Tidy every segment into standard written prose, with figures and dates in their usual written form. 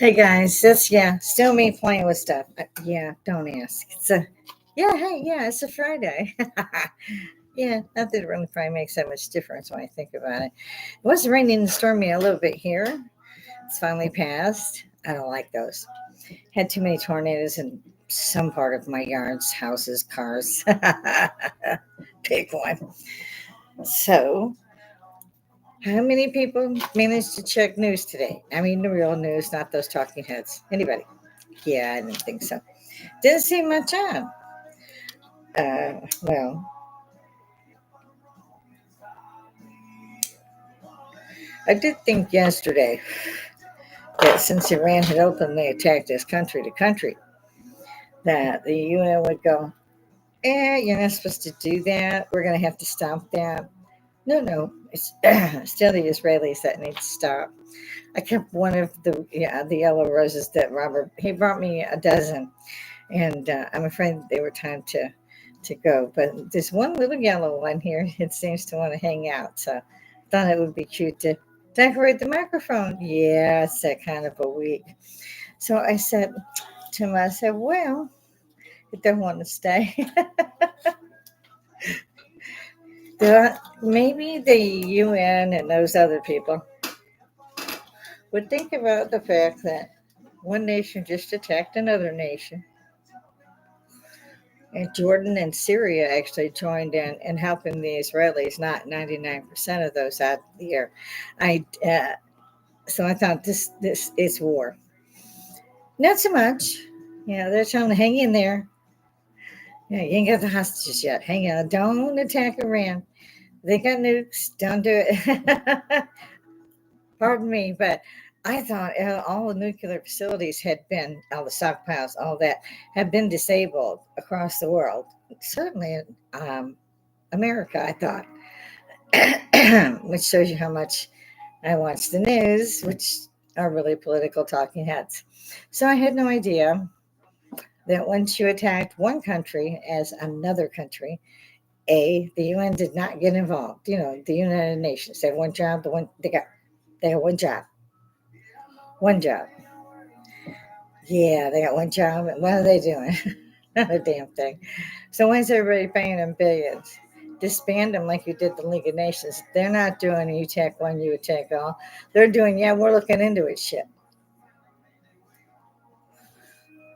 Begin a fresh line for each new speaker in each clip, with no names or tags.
Hey guys, still me playing with stuff. Yeah, don't ask. It's a Friday. Yeah, not that it really probably makes that much difference when I think about it. It was raining and stormy a little bit here. It's finally passed. I don't like those. Had too many tornadoes in some part of my yards, houses, cars. Big one. So, how many people managed to check news today? I mean, the real news, not those talking heads. Anybody? Yeah, I didn't think so. Didn't see much on. Well, I did think yesterday that since Iran had openly attacked us country to country, that the UN would go, you're not supposed to do that. We're going to have to stop that. No, it's still the Israelis that need to stop. I kept one of the yellow roses that Robert, he brought me a dozen, and I'm afraid they were time to go. But there's one little yellow one here. It seems to want to hang out. So I thought it would be cute to decorate the microphone. Yeah, it's that kind of a week. So I said to myself, well, it don't want to stay. Maybe the UN and those other people would think about the fact that one nation just attacked another nation. And Jordan and Syria actually joined in helping the Israelis, not 99% of those out there. I So I thought this is war. Not so much. They're trying to hang in there. Yeah, you ain't got the hostages yet. Hang on. Don't attack Iran. They got nukes. Don't do it. Pardon me, but I thought all the nuclear facilities had been, all the stockpiles, all that, had been disabled across the world. Certainly in America, I thought, which shows you how much I watch the news, which are really political talking heads. So I had no idea that once you attacked one country as another country, the UN did not get involved. The United Nations. They have one job. They got one job. One job. Yeah, they got one job. And what are they doing? Not a damn thing. So when's everybody paying them billions? Disband them like you did the League of Nations. They're not doing you attack one, you attack all. They're doing, we're looking into it shit.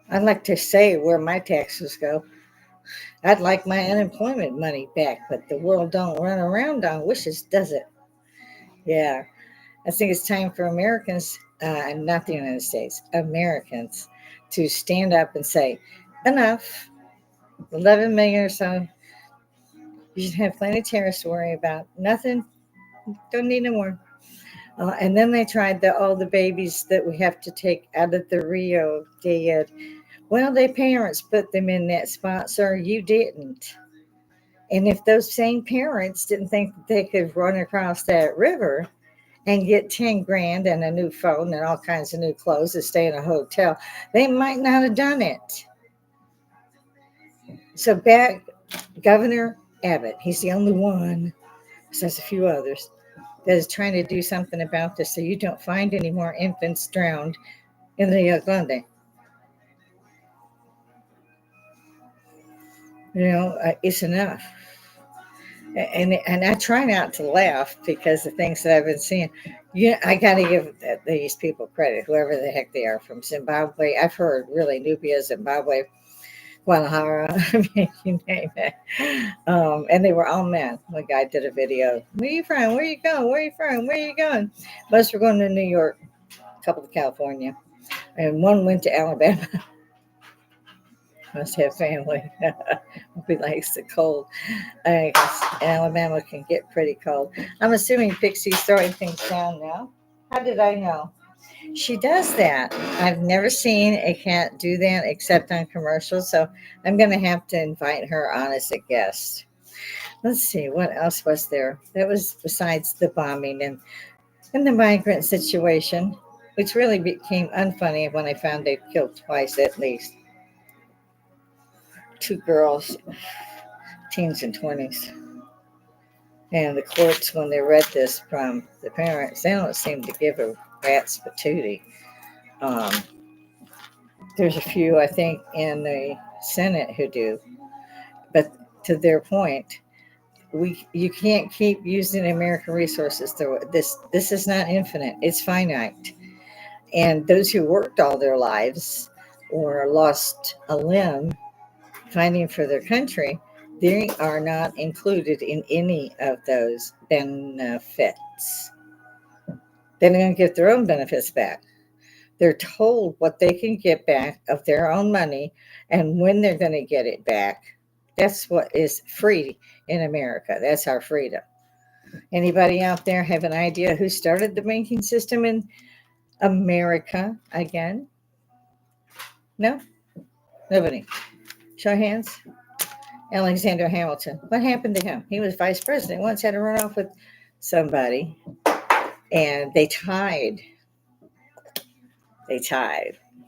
I'd like to say where my taxes go. I'd like my unemployment money back, but the world don't run around on wishes, does it? Yeah. I think it's time for Americans, not the United States, Americans, to stand up and say, enough. 11 million or so. You should have plenty of terrorists to worry about. Nothing. Don't need no more. And then they tried all the babies that we have to take out of the Rio dead. Well, their parents put them in that spot, sir. You didn't. And if those same parents didn't think that they could run across that river and get 10 grand and a new phone and all kinds of new clothes to stay in a hotel, they might not have done it. So back Governor Abbott, he's the only one, besides a few others, that is trying to do something about this so you don't find any more infants drowned in the Grande. It's enough. And I try not to laugh because the things that I've been seeing. I got to give these people credit, whoever the heck they are from Zimbabwe. I've heard really Nubia, Zimbabwe, Guadalajara, I mean, you name it. And they were all men. One guy did a video. Where you from? Where you going? Where you from? Where you going? Most were going to New York, a couple to California, and one went to Alabama. Must have family. He likes the cold. I guess Alabama can get pretty cold. I'm assuming Pixie's throwing things down now. How did I know? She does that. I've never seen a cat do that except on commercials, so I'm going to have to invite her on as a guest. Let's see, what else was there? That was besides the bombing and the migrant situation, which really became unfunny when I found they killed twice at least. Two girls, teens and 20s. And the courts, when they read this from the parents, they don't seem to give a rat's patootie. Um, there's a few, I think, in the Senate who do, but to their point, you can't keep using American resources. This is not infinite; it's finite. And those who worked all their lives or lost a limb fighting for their country, they are not included in any of those benefits. They're going to get their own benefits back. They're told what they can get back of their own money and when they're going to get it back. That's what is free in America. That's our freedom. Anybody out there have an idea who started the banking system in America again? No? Nobody. Show of hands. Alexander Hamilton. What happened to him? He was vice president. Once had to run off with somebody, and they tied.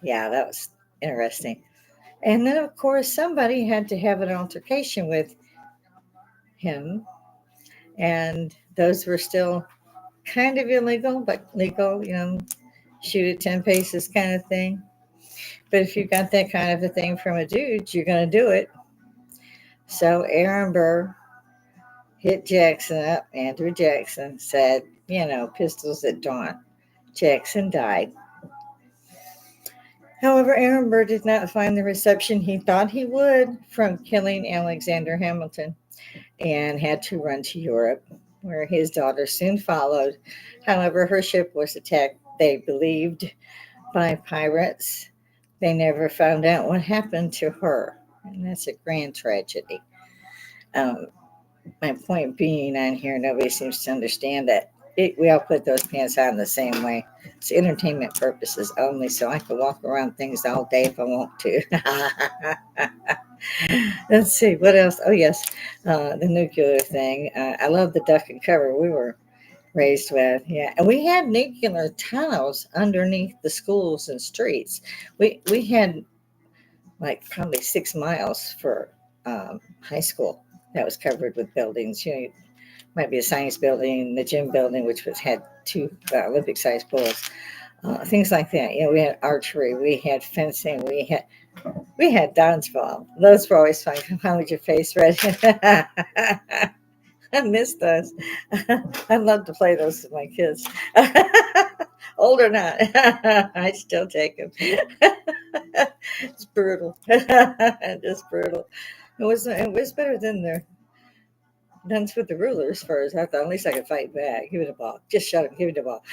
Yeah, that was interesting. And then, of course, somebody had to have an altercation with him, and those were still kind of illegal, but legal, shoot at 10 paces kind of thing. But if you got that kind of a thing from a dude, you're going to do it. So Aaron Burr hit Jackson up. Andrew Jackson said, pistols at dawn. Jackson died. However, Aaron Burr did not find the reception he thought he would from killing Alexander Hamilton and had to run to Europe, where his daughter soon followed. However, her ship was attacked, they believed, by pirates. They never found out what happened to her, and that's a grand tragedy. My point being on here, nobody seems to understand that we all put those pants on the same way. It's entertainment purposes only, so I can walk around things all day if I want to. Let's see, what else? Oh, yes, the nuclear thing. I love the duck and cover we were raised with. Yeah, and we had nuclear tunnels underneath the schools and streets. We had like probably 6 miles for high school that was covered with buildings. Might be a science building, the gym building, which had 2 Olympic-sized pools, things like that. We had archery, we had fencing, we had dodgeball. Those were always fun. Come on with your face red. I miss those. I'd love to play those with my kids. Old or not, I still take them. It's brutal. Just brutal. It was better than the nuns with the rulers first. I thought at least I could fight back. Give it a ball. Just shut him. Give it a ball.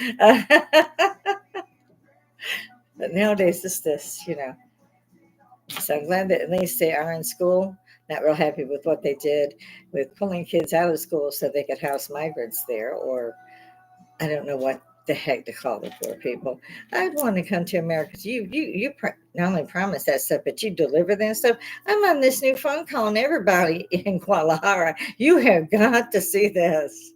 But nowadays it's this. So I'm glad that at least they are in school. Not real happy with what they did with pulling kids out of school so they could house migrants there, or I don't know what the heck to call the poor people. I'd want to come to America. You not only promise that stuff, but you deliver that stuff. I'm on this new phone calling everybody in Guadalajara. You have got to see this.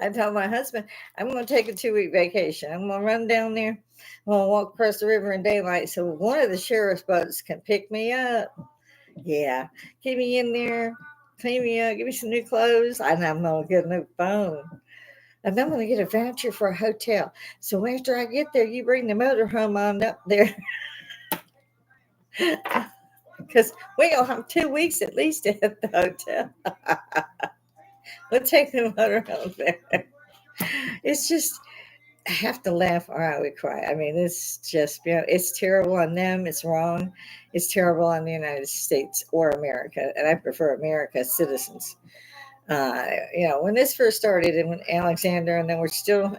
I told my husband, I'm going to take a 2-week vacation. I'm going to run down there. I'm going to walk across the river in daylight so one of the sheriff's boats can pick me up. Yeah, keep me in there, clean me up, give me some new clothes, and I'm going to get a new phone. And I'm going to get a voucher for a hotel. So after I get there, you bring the motorhome on up there. Because we'll have 2 weeks at least at the hotel. We'll take the motorhome there. It's just, I have to laugh or I would cry. I mean, it's just, it's terrible on them. It's wrong. It's terrible on the United States or America. And I prefer America citizens. When this first started and when Alexander, and then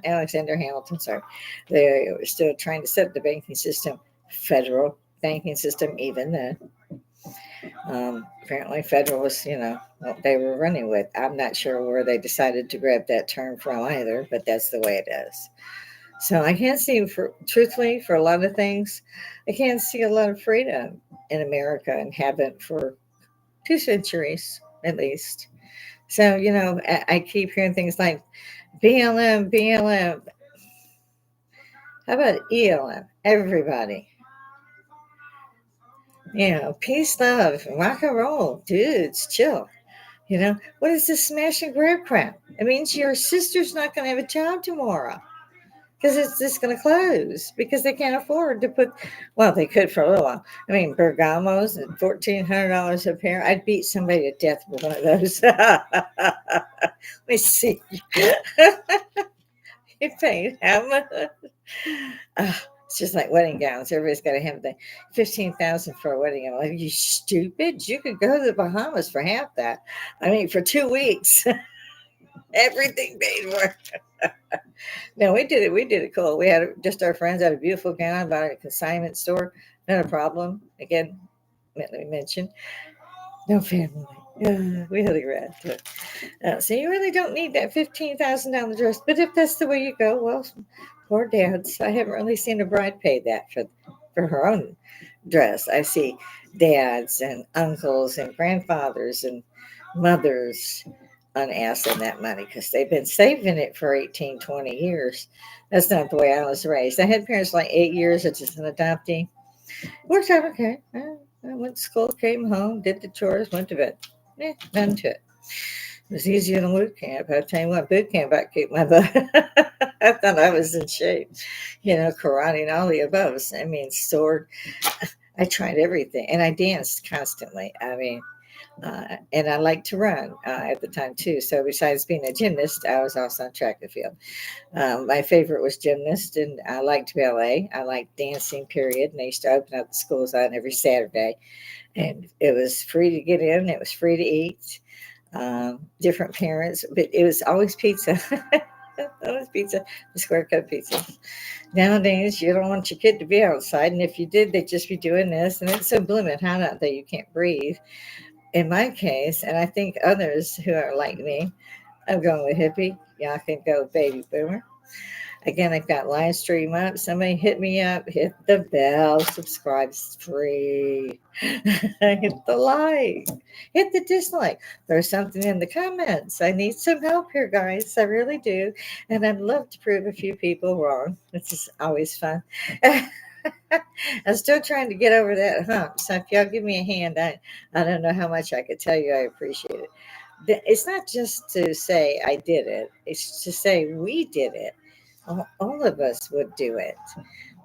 Alexander Hamilton, they were still trying to set up the banking system, federal banking system, even then. Apparently federal was, what they were running with. I'm not sure where they decided to grab that term from either, but that's the way it is. So I can't see, truthfully, for a lot of things, I can't see a lot of freedom in America and haven't for 2 centuries at least. So, I keep hearing things like BLM. How about ELM? Everybody. Peace, love, rock and roll. Dudes, chill. What is this smash and grab crap? It means your sister's not going to have a job tomorrow. because it's just going to close because they can't afford to put. Well, they could for a little while. I mean, Bergamos at $1,400 a pair. I'd beat somebody to death with one of those. Let me see. You paid how much? It's just like wedding gowns. Everybody's got to have the 15,000 for a wedding gown. Like, you stupid? You could go to the Bahamas for half that. I mean, for 2 weeks, everything paid for. No, we did it. We did it cool. We had just our friends had a beautiful gown, bought it at a consignment store. Not a problem. Again, let me mention, no family. We had a grad to it. So you really don't need that $15,000 dress. But if that's the way you go, well, poor dads. I haven't really seen a bride pay that for her own dress. I see dads and uncles and grandfathers and mothers unassing that money because they've been saving it for 18, 20 years. That's not the way I was raised. I had parents like 8 years as just an adoptee. Worked out okay. I went to school, came home, did the chores, went to bed. None to it. It was easier than boot camp. I'll tell you what, boot camp, I kicked my butt. I thought I was in shape. Karate and all the above. I mean, sword. I tried everything. And I danced constantly. I mean, and I liked to run at the time too. So besides being a gymnast, I was also on track and field. My favorite was gymnast, and I liked ballet. I liked dancing, period. And they used to open up the schools on every Saturday. And it was free to get in. It was free to eat. Different parents, but it was always pizza. Always pizza, the square cut pizza. Nowadays, you don't want your kid to be outside, and if you did, they'd just be doing this, and it's so blooming hot out there you can't breathe. In my case, and I think others who are like me, I'm going with hippie. Y'all can go with baby boomer. Again, I've got live stream up. Somebody hit me up, hit the bell, subscribe's free. Hit the like, hit the dislike. There's something in the comments. I need some help here, guys. I really do. And I'd love to prove a few people wrong. This is always fun. I'm still trying to get over that hump. So if y'all give me a hand, I don't know how much I could tell you I appreciate it. It's not just to say I did it. It's to say we did it. All of us would do it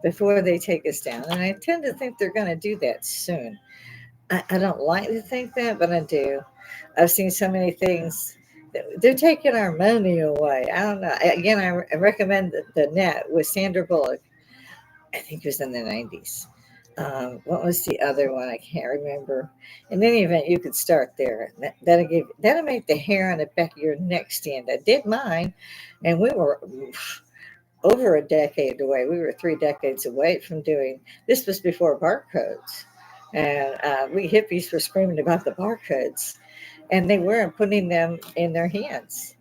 before they take us down. And I tend to think they're going to do that soon. I don't like to think that, but I do. I've seen so many things. They're taking our money away. I don't know. Again, I recommend the Net with Sandra Bullock. I think it was in the 90s. What was the other one? I can't remember. In any event, you could start there. That'll make the hair on the back of your neck stand. I did mine, and we were over a decade away. We were 3 decades away from doing. This was before barcodes, and we hippies were screaming about the barcodes, and they weren't putting them in their hands,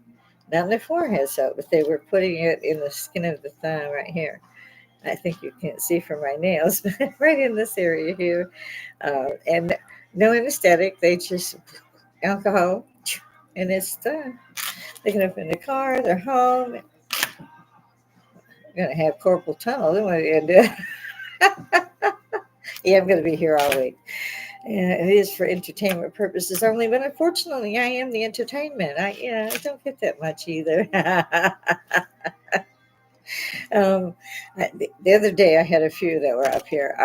not in their forehead, but they were putting it in the skin of the thumb right here. I think you can't see from my nails, but right in this area here. And no anesthetic. They just alcohol, and it's done. They get up in the car. They're home. Going to have corporal tunnel. Then what are you going to do? Yeah, I'm going to be here all week. And it is for entertainment purposes only, but unfortunately, I am the entertainment. I don't get that much either. The other day I had a few that were up here,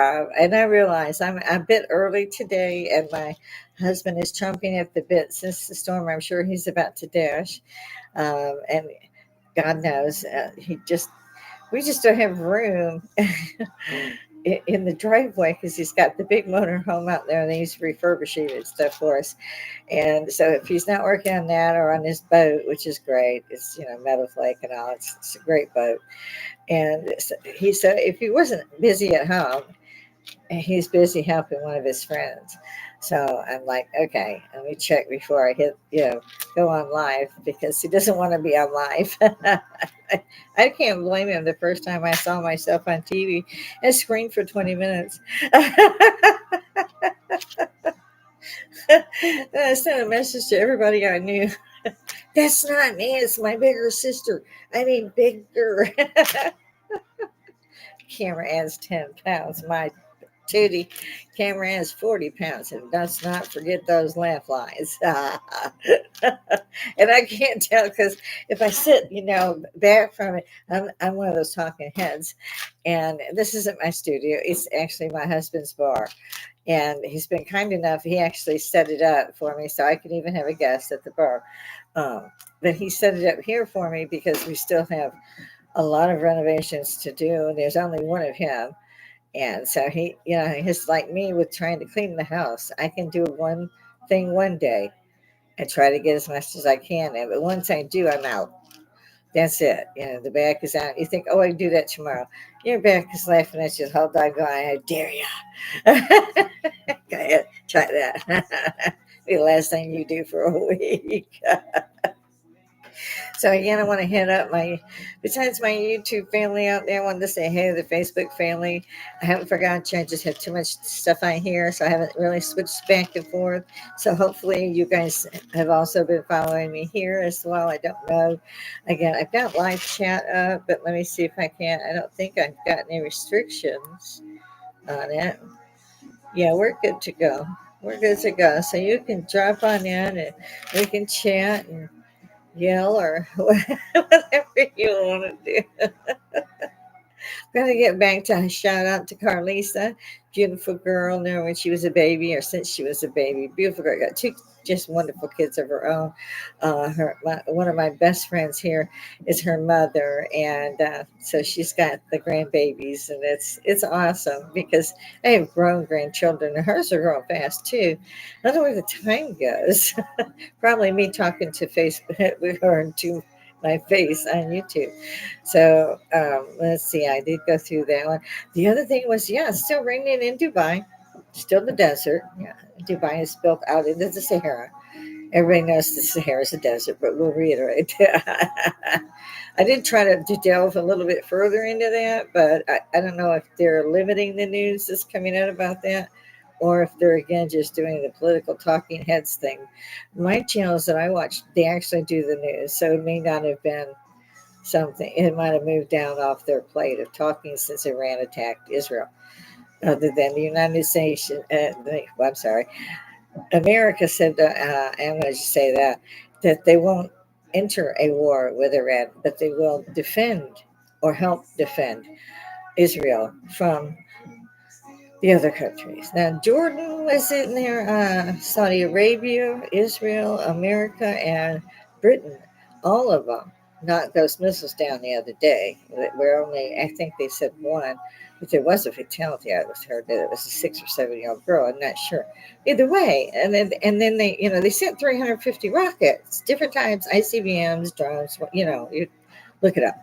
and I realized I'm a bit early today, and my husband is chomping at the bit since the storm. I'm sure he's about to dash, and God knows we just don't have room in the driveway because he's got the big motor home out there and he's refurbishing it stuff for us. And so if he's not working on that or on his boat, which is great, it's Meadow Flake and all, it's a great boat. And so he said if he wasn't busy at home, he's busy helping one of his friends. So I'm like, okay, let me check before I go on live because he doesn't want to be on live. I can't blame him. The first time I saw myself on TV, I screamed for 20 minutes. I sent a message to everybody I knew. That's not me. It's my bigger sister. I mean, bigger. Camera adds 10 pounds. My Tootie, Cameron has 40 pounds and does not forget those laugh lines. And I can't tell because if I sit, back from it, I'm one of those talking heads. And this isn't my studio, it's actually my husband's bar. And he's been kind enough, he actually set it up for me so I can even have a guest at the bar. Um, but he set it up here for me because we still have a lot of renovations to do. And there's only one of him. And so he's like me with trying to clean the house. I can do one thing one day and try to get as much as I can. But once I do, I'm out. That's it. The back is out. You think, oh, I can do that tomorrow. Your back is laughing at you the whole day going, I dare you. Go ahead, try that. Be the last thing you do for a week. So again, I want to hit up besides my YouTube family out there, I wanted to say hey to the Facebook family. I haven't forgotten you. I just have too much stuff on here, so I haven't really switched back and forth. So hopefully you guys have also been following me here as well. I don't know. Again, I've got live chat up, but let me see if I can. I don't think I've got any restrictions on it. Yeah, we're good to go. We're good to go. So you can drop on in and we can chat and yell or whatever you want to do. Gotta get back to a shout out to Carlisa, beautiful girl. There when she was a baby, or since she was a baby, beautiful girl. Got two just wonderful kids of her own. One of my best friends here is her mother, and so she's got the grandbabies, and it's awesome because I have grown grandchildren, and hers are growing fast too. I don't know where the time goes. Probably me talking to Facebook or to my face on YouTube. So let's see. I did go through that one. The other thing was, yeah, it's still raining in Dubai, still the desert. Yeah, Dubai is built out into the Sahara. Everybody knows the Sahara is a desert, but we'll reiterate. I did try to delve a little bit further into that, but I don't know if they're limiting the news that's coming out about that or if they're again just doing the political talking heads thing. My channels that I watch, they actually do the news, so it may not have been something. It might have moved down off their plate of talking since Iran attacked Israel. Other than the United States, I'm sorry, America said, I'm going to say that they won't enter a war with Iran, but they will defend or help defend Israel from the other countries. Now, Jordan was in there, Saudi Arabia, Israel, America, and Britain, all of them knocked those missiles down the other day. We're only, I think they said one, but there was a fatality. I was heard that it was a 6 or 7 year old girl. I'm not sure. Either way, and then they sent 350 rockets, different types, ICBMs, drones. You look it up.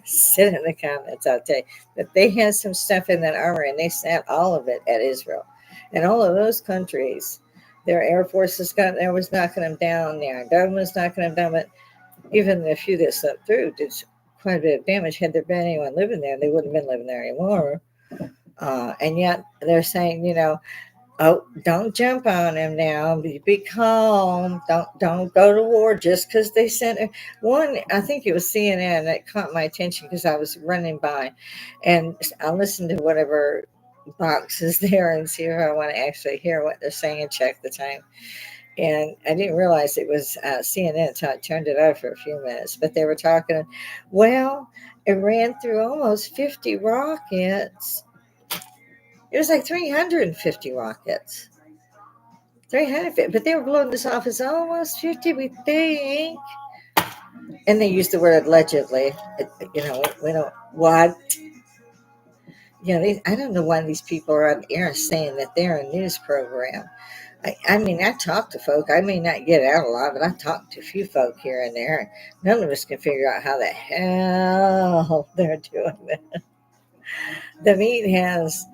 Sit in the comments. I'll tell you that they had some stuff in that armor, and they sent all of it at Israel, and all of those countries. Their air forces was knocking them down. Their government's knocking them down. But even the few that slept through did quite a bit of damage. Had there been anyone living there, they wouldn't have been living there anymore. And yet they're saying, oh, don't jump on him now. Be calm. Don't go to war just because they sent it. One. I think it was CNN that caught my attention because I was running by, and I listened to whatever box is there and see if I want to actually hear what they're saying and check the time. And I didn't realize it was CNN, so I turned it off for a few minutes. But they were talking. Well, it ran through almost 50 rockets. It was like 350 rockets. 350, but they were blowing this off as almost 50, we think. And they used the word allegedly. We don't, what? I don't know why these people are on air saying that they're a news program. I mean, I talk to folk. I may not get out a lot, but I talk to a few folk here and there. None of us can figure out how the hell they're doing it. The meat has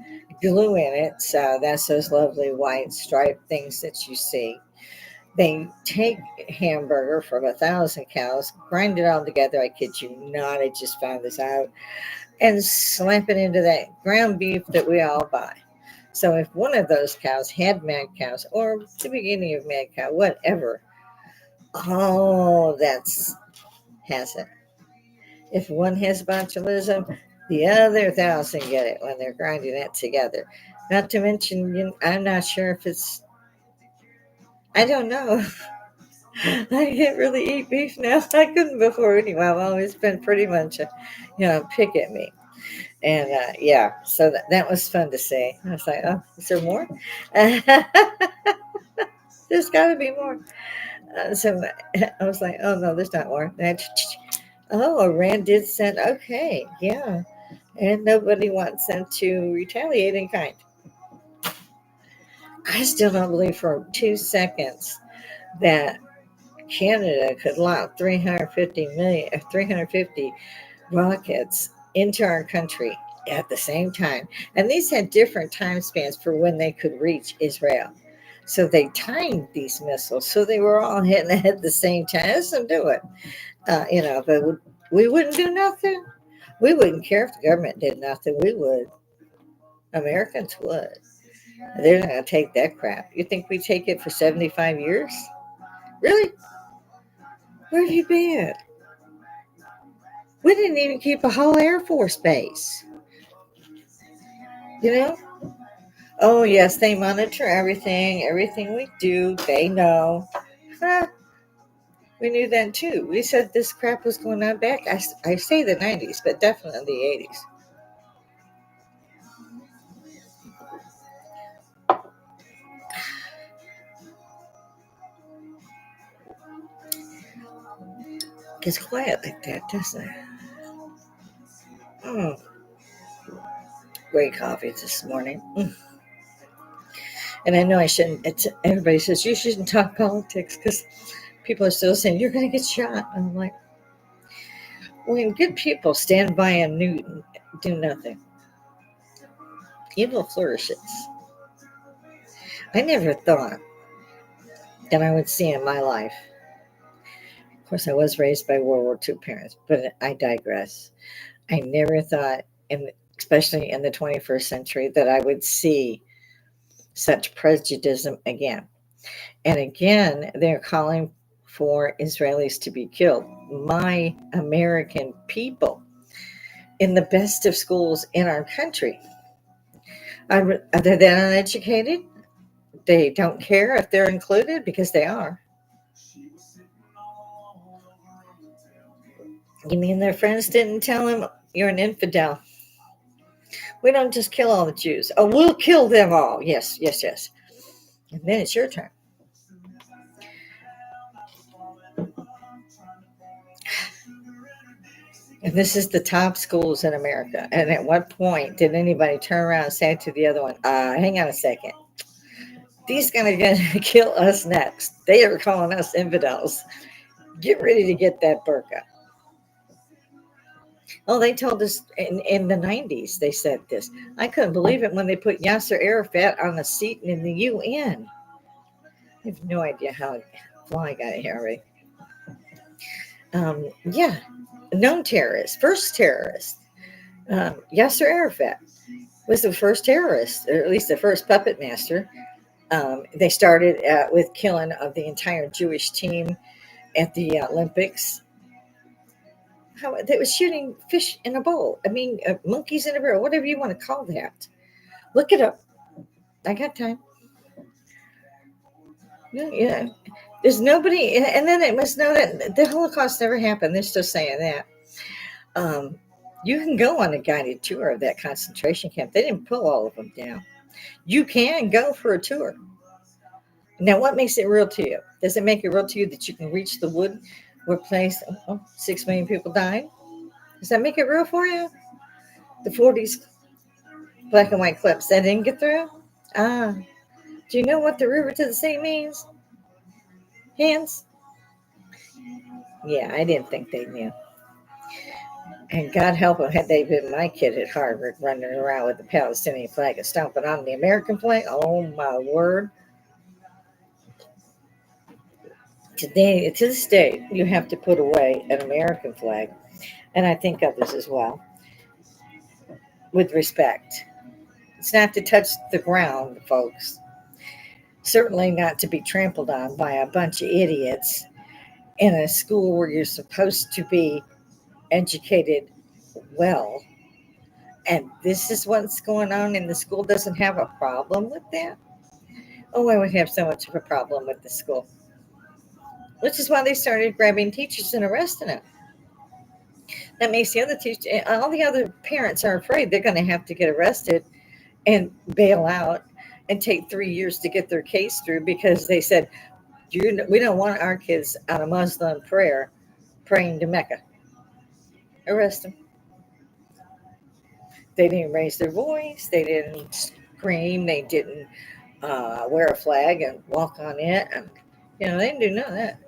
glue in it, so that's those lovely white striped things that you see. They take hamburger from 1,000 cows, grind it all together. I kid you not, I just found this out, and slap it into that ground beef that we all buy. So if one of those cows had mad cows or the beginning of mad cow, whatever, that's has it. If one has botulism, The other 1,000 get it when they're grinding it together. Not to mention, I'm not sure if it's, I don't know. I can't really eat beef now. I couldn't before anyway. I've always been pretty much pick at me. And yeah, so that was fun to see. I was like, oh, is there more? There's got to be more. So I was like, oh, no, there's not more. Oh, Iran did send, okay, yeah. And nobody wants them to retaliate in kind. I still don't believe for 2 seconds that Canada could launch 350 rockets into our country at the same time. And these had different time spans for when they could reach Israel. So they timed these missiles so they were all hitting at the same time. Let them do it. But we wouldn't do nothing. We wouldn't care if the government did nothing. We would. Americans would. They're not going to take that crap. You think we take it for 75 years? Really? Where have you been? We didn't even keep a whole Air Force base. You know? Oh, yes, they monitor everything we do. They know. Huh, we knew that too. We said this crap was going on back, I say the 90s, but definitely the 80s. Gets quiet like that, doesn't it? Mm, great coffee this morning. And I know I shouldn't. Everybody says you shouldn't talk politics because people are still saying you're going to get shot. And I'm like, when good people stand by and do nothing, evil flourishes. I never thought that I would see in my life. Of course, I was raised by World War II parents, but I digress. I never thought, especially in the 21st century, that I would see such prejudice again. And again, they're calling for Israelis to be killed. My American people in the best of schools in our country. Are they that uneducated? They don't care if they're included because they are. You mean their friends didn't tell them you're an infidel? We don't just kill all the Jews. Oh, we'll kill them all. Yes, yes, yes. And then it's your turn. And this is the top schools in America. And at what point did anybody turn around and say to the other one, hang on a second. These guys are going to kill us next. They are calling us infidels. Get ready to get that burqa. Oh, they told us in the 90s, they said this. I couldn't believe it when they put Yasser Arafat on a seat in the UN. I have no idea how I got here already. Yeah, known terrorist, first terrorist. Yasser Arafat was the first terrorist, or at least the first puppet master. They started with killing of the entire Jewish team at the Olympics. How they was shooting fish in a bowl. I mean, monkeys in a barrel, whatever you want to call that. Look it up. I got time. Yeah. There's nobody, and then it must know that the Holocaust never happened. They're still saying that. Um, you can go on a guided tour of that concentration camp. They didn't pull all of them down. You can go for a tour. Now, what makes it real to you? Does it make it real to you that you can reach the wood where place 6 million people died? Does that make it real for you? The 40s black and white clips that didn't get through? Ah, do you know what the river to the sea means? Hands? Yeah, I didn't think they knew. And God help them, had they been my kid at Harvard running around with the Palestinian flag and stomping on the American flag. Oh, my word. Today, to this day, you have to put away an American flag, and I think others as well, with respect. It's not to touch the ground, folks. Certainly not to be trampled on by a bunch of idiots in a school where you're supposed to be educated well. And this is what's going on, and the school doesn't have a problem with that. Oh, I would have so much of a problem with the school, which is why they started grabbing teachers and arresting them. That makes the other teacher, all the other parents are afraid they're going to have to get arrested and bail out and take 3 years to get their case through because they said, we don't want our kids on a Muslim prayer praying to Mecca. Arrest them. They didn't raise their voice. They didn't scream. They didn't wear a flag and walk on it. And, they didn't do none of that.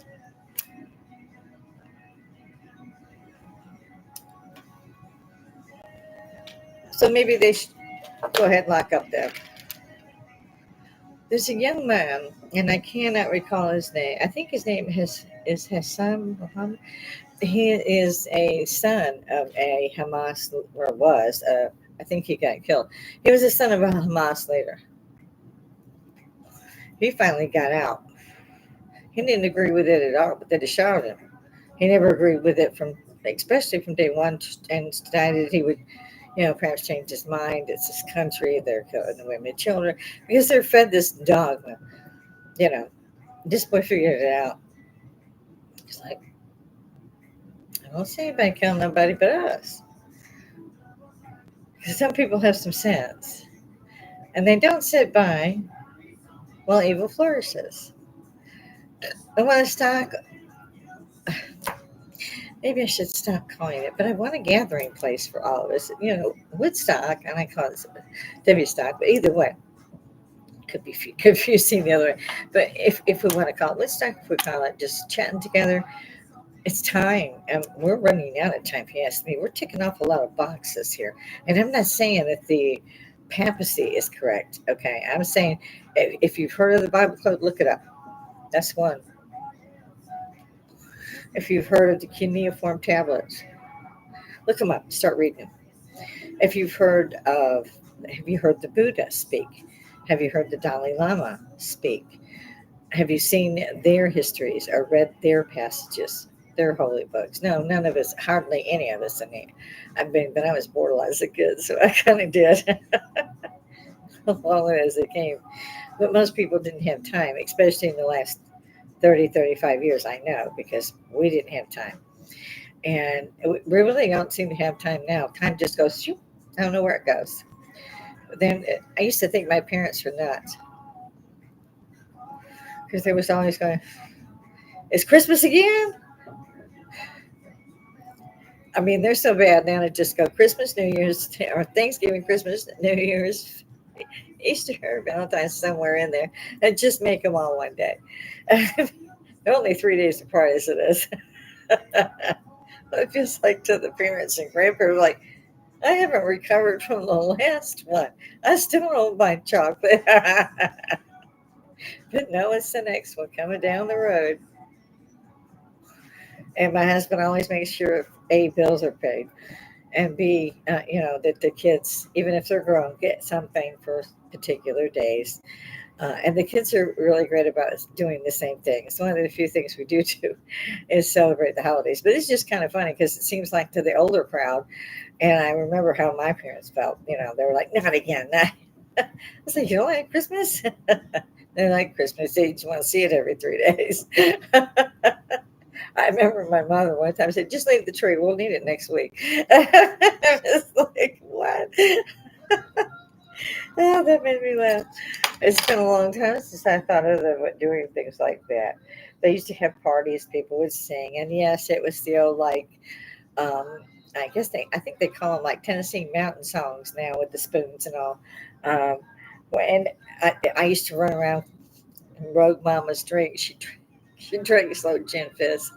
So maybe they should go ahead and lock up there. There's a young man, and I cannot recall his name. I think his name is Hassan Muhammad. He is a son of a Hamas, or was. I think he got killed. He was the son of a Hamas leader. He finally got out. He didn't agree with it at all, but they shot him. He never agreed with it especially from day one, and decided he would, perhaps change his mind. It's his country. They're killing the women and children because they're fed this dogma. You know, this boy figured it out. He's like, I don't see anybody killing nobody but us. Because some people have some sense, and they don't sit by while evil flourishes. I want to stop. Maybe I should stop calling it, but I want a gathering place for all of us. Woodstock, and I call it W Stock, but either way, could be confusing the other way. But if we want to call it Woodstock, if we call it just chatting together, it's time. And we're running out of time, if you ask me. We're ticking off a lot of boxes here. And I'm not saying that the papacy is correct, okay? I'm saying if you've heard of the Bible Code, look it up. That's one. If you've heard of the cuneiform tablets, look them up. Start reading them. If have you heard the Buddha speak? Have you heard the Dalai Lama speak? Have you seen their histories or read their passages, their holy books? No, none of us, hardly any of us. But I was borderline as a kid, so I kind of did as long as it came. But most people didn't have time, especially in the last 30, 35 years, I know, because we didn't have time. And we really don't seem to have time now. Time just goes, shoot, I don't know where it goes. Then I used to think my parents were nuts because they was always going, "It's Christmas again." I mean, they're so bad now to just go Christmas, New Year's, or Thanksgiving, Christmas, New Year's, Easter, Valentine's, somewhere in there, and just make them all one day. They're only 3 days apart as it is. It feels like to the parents and grandparents, like, I haven't recovered from the last one. I still don't buy chocolate. But no, it's the next one coming down the road. And my husband always makes sure A, bills are paid, and B, that the kids, even if they're grown, get something for particular days. And the kids are really great about doing the same thing. It's one of the few things we do is celebrate the holidays. But it's just kind of funny because it seems like to the older crowd, and I remember how my parents felt. They were like, "Not again." I was like, "You don't like Christmas?" They're like, "Christmas, they just want to see it every 3 days." I remember my mother one time said, "Just leave the tree. We'll need it next week." I was like, "What?" Oh, that made me laugh. It's been a long time since I thought of them doing things like that. They used to have parties, people would sing, and yes, it was still like, um, I think they call them like Tennessee mountain songs now with the spoons and all. Um, and I used to run around and Rogue Mama's drink. She drank slow gin fizz.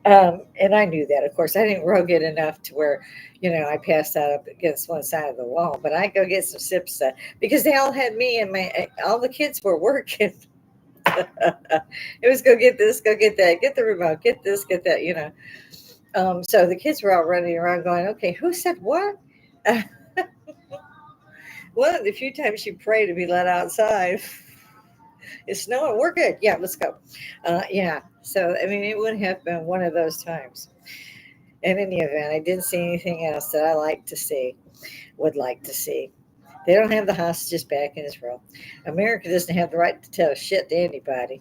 And I knew that, of course. I didn't rogue it enough to where, I passed out up against one side of the wall. But I go get some sips because they all had me and all the kids were working. It was go get this, go get that, get the remote, get this, get that. So the kids were all running around going, "Okay, who said what?" One of the few times you pray to be let outside. It's snowing. We're good. Yeah, let's go. Yeah. So, I mean, it would have been one of those times. In any event, I didn't see anything else that I would like to see. They don't have the hostages back in Israel. America doesn't have the right to tell shit to anybody.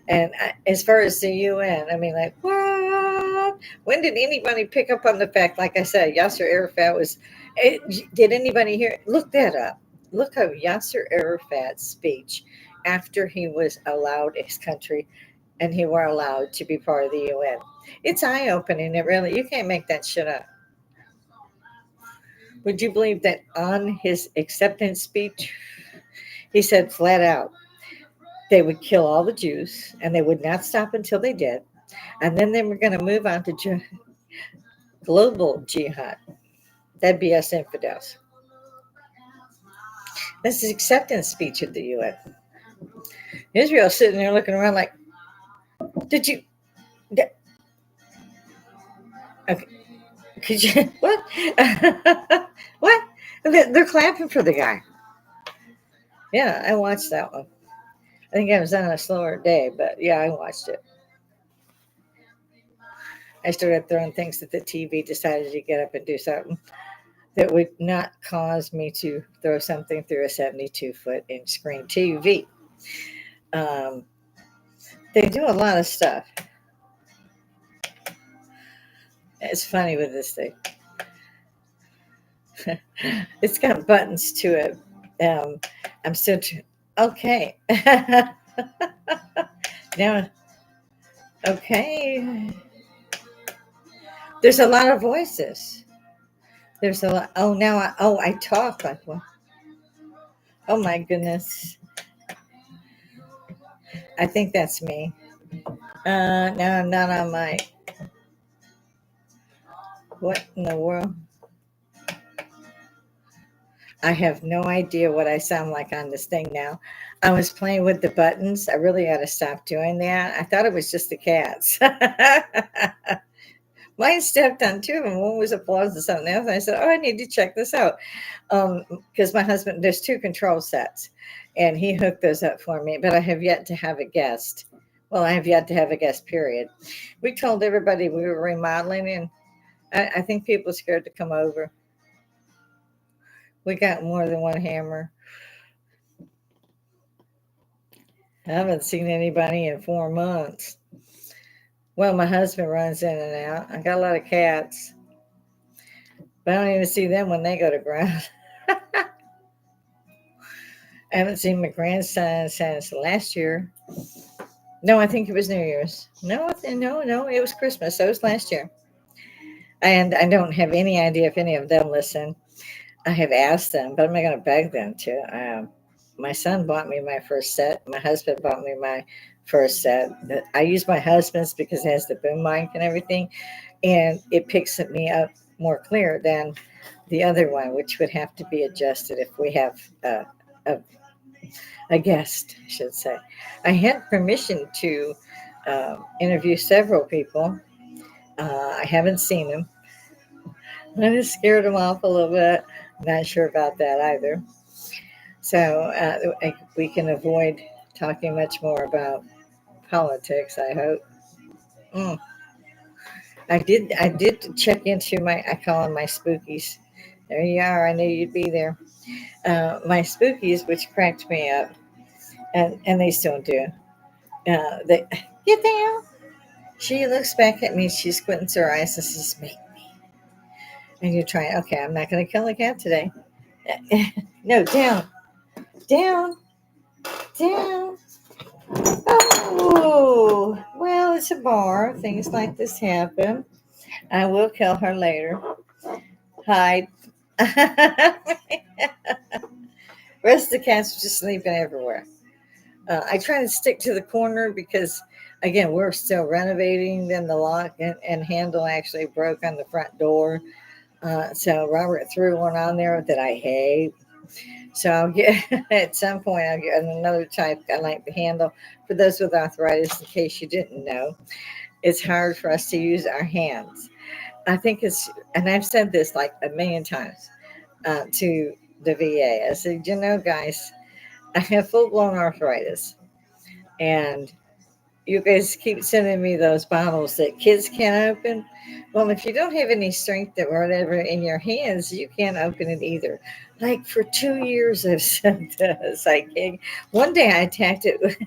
And as far as the UN, I mean, like, what? When did anybody pick up on the fact, like I said, Yasser Arafat was, did anybody hear? Look that up. Look up Yasser Arafat's speech after he was allowed his country and he were allowed to be part of the UN. It's eye opening. It really, you can't make that shit up. Would you believe that on his acceptance speech, he said flat out they would kill all the Jews and they would not stop until they did. And then they were going to move on to global jihad. That'd be us infidels. That's his acceptance speech at the UN. Israel's sitting there looking around like, did you? Okay, could you? What? What? They're clapping for the guy. Yeah, I watched that one. I think I was on a slower day, but yeah, I watched it. I started throwing things at the TV, decided to get up and do something that would not cause me to throw something through a 72-foot inch screen TV. Um, they do a lot of stuff. It's funny with this thing. It's got buttons to it. I'm still okay. Now, okay. There's a lot of voices. There's a lot. Oh, now I talk like one. Oh my goodness. I think that's me. No, I'm not on my. What in the world? I have no idea what I sound like on this thing now. I was playing with the buttons. I really got to stop doing that. I thought it was just the cats. Mine stepped on two of them. One was applause and something else. And I said, "Oh, I need to check this out." Because my husband, there's two control sets, and he hooked those up for me. But I have yet to have a guest. Well, I have yet to have a guest, period. We told everybody we were remodeling, and I think people are scared to come over. We got more than one hammer. I haven't seen anybody in 4 months. Well, my husband runs in and out. I got a lot of cats, but I don't even see them when they go to ground. I haven't seen my grandson since last year. No, I think it was New Year's. No, no, it was Christmas. So it was last year. And I don't have any idea if any of them listen. I have asked them, but I'm not going to beg them to. My son bought me my first set. My husband bought me my first set. I use my husband's because it has the boom mic and everything, and it picks me up more clear than the other one, which would have to be adjusted if we have a, a guest, I should say. I had permission to interview several people. I haven't seen them. I just scared them off a little bit. Not sure about that either. So we can avoid talking much more about politics, I hope. Mm. I did check into I call them my spookies. There you are. I knew you'd be there. My spookies, which cracked me up, and they still do. They get down. She looks back at me. She squints her eyes and says, "Make me." And you're trying. Okay, I'm not going to kill a cat today. No, down, down, down. Oh, well, it's a bar. Things like this happen. I will kill her later. Hide. Rest of the cats are just sleeping everywhere. I try to stick to the corner because, again, we're still renovating. Then the lock and handle actually broke on the front door. So Robert threw one on there that I hate. So I'll get at some point I'll get another type. I like the handle. For those with arthritis, in case you didn't know, it's hard for us to use our hands. I think it's, and I've said this like a million times to the VA. I said, guys, I have full blown arthritis, and You guys keep sending me those bottles that kids can't open. Well, if you don't have any strength or whatever in your hands, you can't open it either. Like for 2 years, I've said this. I can't. One day I attacked it.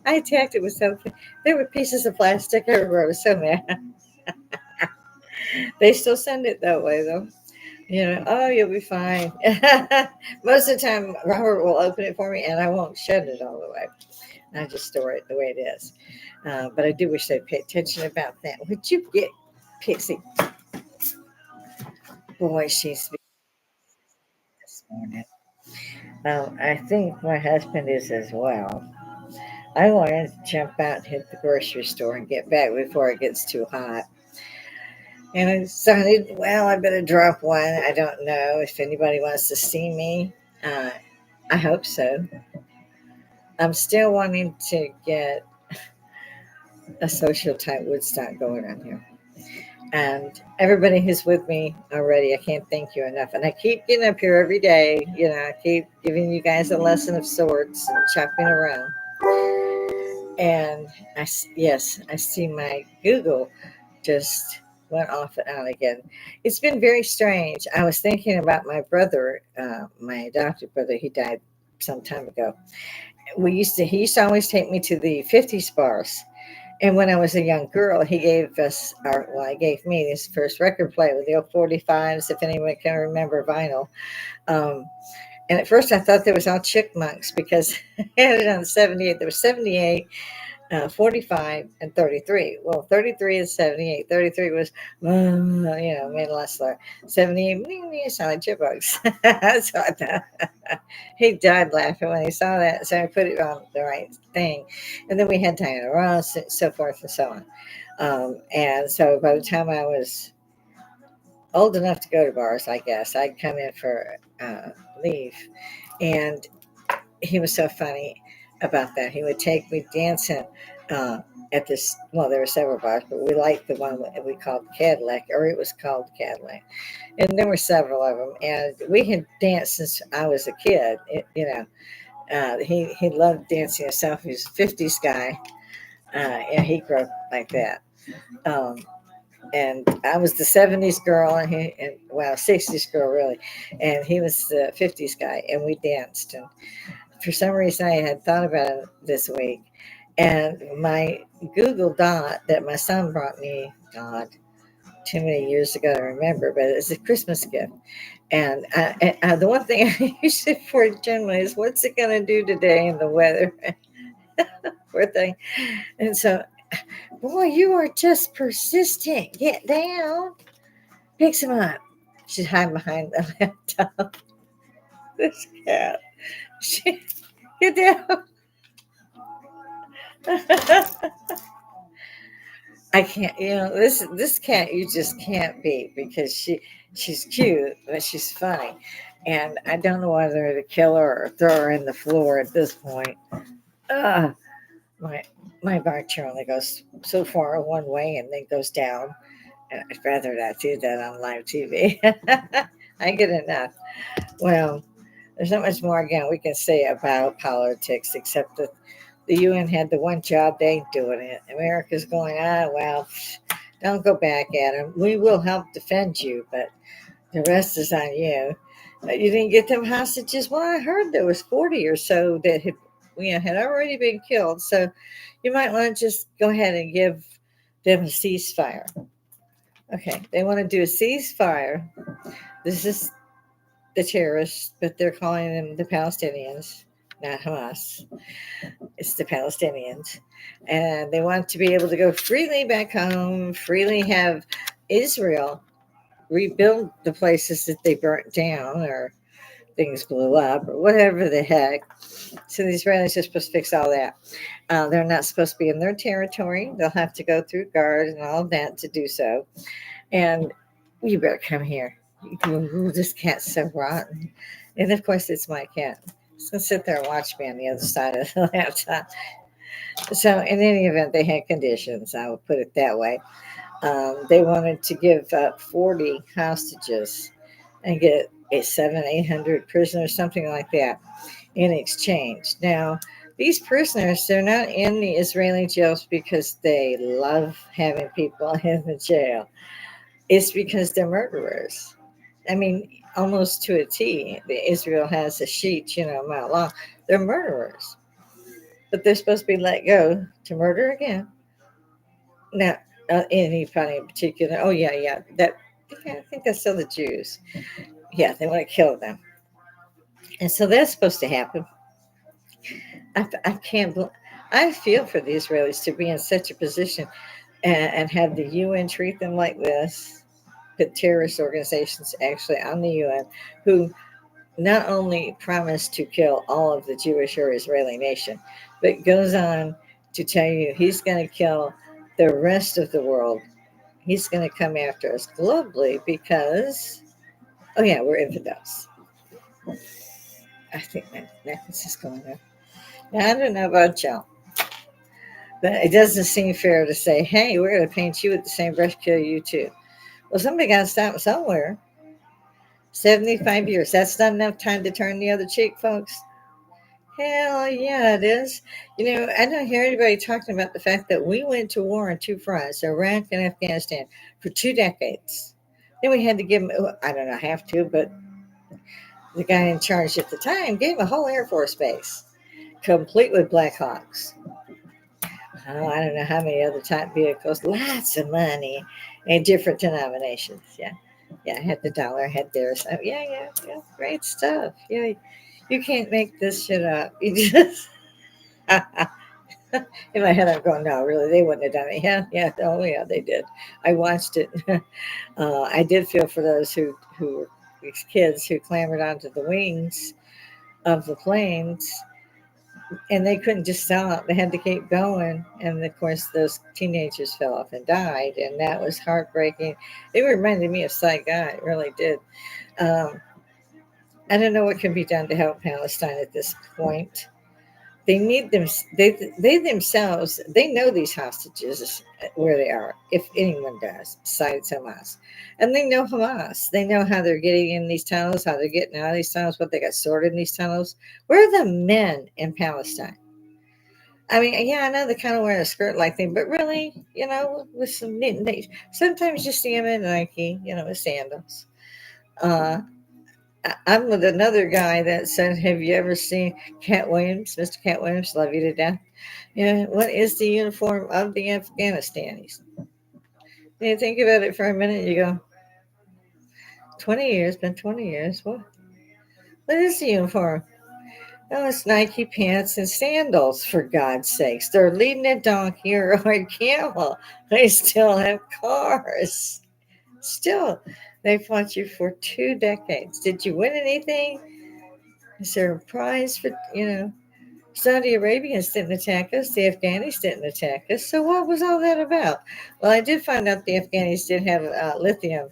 I attacked it with something. There were pieces of plastic everywhere. I was so mad. They still send it that way though. Oh, you'll be fine. Most of the time, Robert will open it for me, and I won't shut it all the way. I just store it the way it is. But I do wish they'd pay attention about that. Would you get Pixie? Boy, she's this morning. I think my husband is as well. I wanted to jump out and hit the grocery store and get back before it gets too hot. And I decided, well, I better drop one. I don't know if anybody wants to see me. Uh, I hope so. I'm still wanting to get a social type Woodstock going on here. And everybody who's with me already, I can't thank you enough. And I keep getting up here every day. I keep giving you guys a lesson of sorts and chopping around. And yes, I see my Google just went off and on again. It's been very strange. I was thinking about my brother, my adopted brother. He died some time ago. He used to always take me to the 50s bars. And when I was a young girl, he he gave me this first record player with the old 45s, if anyone can remember vinyl. Um, and at first I thought there was all chickmunks because I had it on 78. There was 78, 45, and 33. Well, 33 and 78. 33 was, made a lot slower. 78, sounded like chipmunks. So I thought, he died laughing when he saw that. So I put it on the right thing. And then we had Diana Ross, and so forth and so on. And so by the time I was old enough to go to bars, I guess, I'd come in for leave. And he was so funny about that. He would take me dancing uh, at this. Well, there were several bars, but we liked the one that we called Cadillac, or it was called Cadillac, and there were several of them. And we had danced since I was a kid. He loved dancing himself. He was a '50s guy, and he grew up like that. Um, and I was the '70s girl, and 60s girl really, and he was the '50s guy, and we danced. And for some reason, I had thought about it this week, and my Google Dot that my son brought me, God, too many years ago to remember, but it's a Christmas gift. And the one thing I use it for generally is what's it going to do today in the weather? Poor thing. And so, boy, you are just persistent. Get down. Picks him up. She's hiding behind the laptop. This cat. She, get down. I can't, this cat you just can't beat because she's cute, but she's funny, and I don't know whether to kill her or throw her in the floor at this point. Uh, my my bar chair only goes so far one way and then goes down, and I'd rather not do that on live TV. I get enough. Well, there's not much more again we can say about politics except that the UN had the one job, they ain't doing it. America's going, well, don't go back at them. We will help defend you, but the rest is on you. You didn't get them hostages. Well, I heard there was 40 or so that had already been killed. So you might want to just go ahead and give them a ceasefire. Okay, they want to do a ceasefire. This is the terrorists, but they're calling them the Palestinians, not Hamas. It's the Palestinians. And they want to be able to go freely back home, freely have Israel rebuild the places that they burnt down or things blew up or whatever the heck. So the Israelis are supposed to fix all that. They're not supposed to be in their territory. They'll have to go through guards and all that to do so. And you better come here. Ooh, this cat's so rotten. And of course, it's my cat. It's going to sit there and watch me on the other side of the laptop. So, in any event, they had conditions. I would put it that way. They wanted to give up 40 hostages and get 800 prisoners, something like that, in exchange. Now, These prisoners, they're not in the Israeli jails because they love having people in the jail. It's because they're murderers. I mean, almost to a T. Israel has a sheet, a mile long. They're murderers, but they're supposed to be let go to murder again. Now, anybody in particular? Oh yeah, yeah. I think that's still the Jews. Yeah, they want to kill them, and so that's supposed to happen. I can't. I feel for the Israelis to be in such a position and have the UN treat them like this. Put terrorist organizations actually on the UN who not only promised to kill all of the Jewish or Israeli nation, but goes on to tell you he's going to kill the rest of the world. He's going to come after us globally because, oh yeah, we're infidels. I think my necklace is going up. Now, I don't know about y'all, but it doesn't seem fair to say, hey, we're going to paint you with the same brush, kill you too. Well, somebody got to stop somewhere. 75 years. That's not enough time to turn the other cheek, folks. Hell yeah, it is. I don't hear anybody talking about the fact that we went to war on two fronts, Iraq and Afghanistan, for 2 decades. Then we had to give them, I don't know, have to, but the guy in charge at the time gave a whole Air Force base, complete with Black Hawks. Oh, I don't know how many other type vehicles, lots of money, and different denominations. Yeah. Yeah, I had the dollar, I had theirs. Oh, yeah, yeah, yeah. Great stuff. Yeah. You can't make this shit up. You just in my head I'm going, no, really, they wouldn't have done it. Yeah, yeah, oh yeah, they did. I watched it. I did feel for those who were these kids who clambered onto the wings of the planes and they couldn't just stop. They had to keep going. And of course, those teenagers fell off and died. And that was heartbreaking. It reminded me of Saigon. It really did. Um, I don't know what can be done to help Palestine at this point. They need them. They themselves, they know these hostages where they are, if anyone does, besides Hamas. And they know Hamas. They know how they're getting in these tunnels, how they're getting out of these tunnels, what they got stored in these tunnels. Where are the men in Palestine? I mean, yeah, I know they kind of wear a skirt like thing, but really, with some knitting. Sometimes you see them in Nike, with sandals. Uh, I'm with another guy that said, "Have you ever seen Cat Williams, Mr. Cat Williams? Love you to death." What is the uniform of the Afghanistanis? You think about it for a minute. You go, 20 years, been 20 years. What is the uniform? Oh, it's Nike pants and sandals, for God's sakes. They're leading a donkey or a camel. They still have cars. Still, they fought you for 2 decades. Did you win anything? Is there a prize for, Saudi Arabians didn't attack us. The Afghanis didn't attack us. So what was all that about? Well, I did find out the Afghanis did have lithium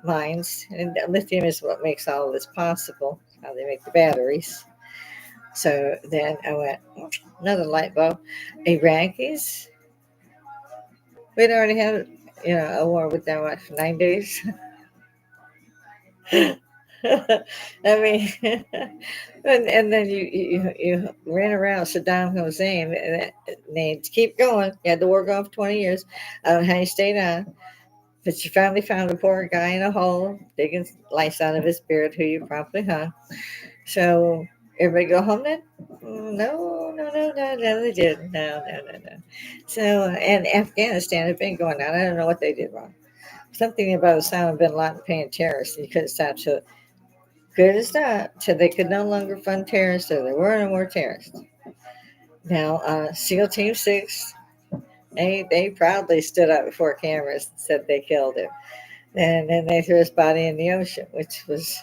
mines. And lithium is what makes all this possible, how they make the batteries. So then I went, another light bulb. Iraqis, we'd already had, a war with them, for 9 days. I mean, and then you ran around Saddam Hussein and they keep going. You had the war going for 20 years. I don't know how you stayed on, but you finally found a poor guy in a hole, digging lice out of his beard, who you promptly hung. So everybody go home then? No, no, no, no, no, they didn't. No, no, no, no. So, and Afghanistan had been going on. I don't know what they did wrong. Something about Osama bin Laden paying terrorists. You couldn't stop till good as that, till they could no longer fund terrorists, so there were no more terrorists. Now, SEAL Team 6, they proudly stood up before cameras and said they killed him. And then they threw his body in the ocean, which was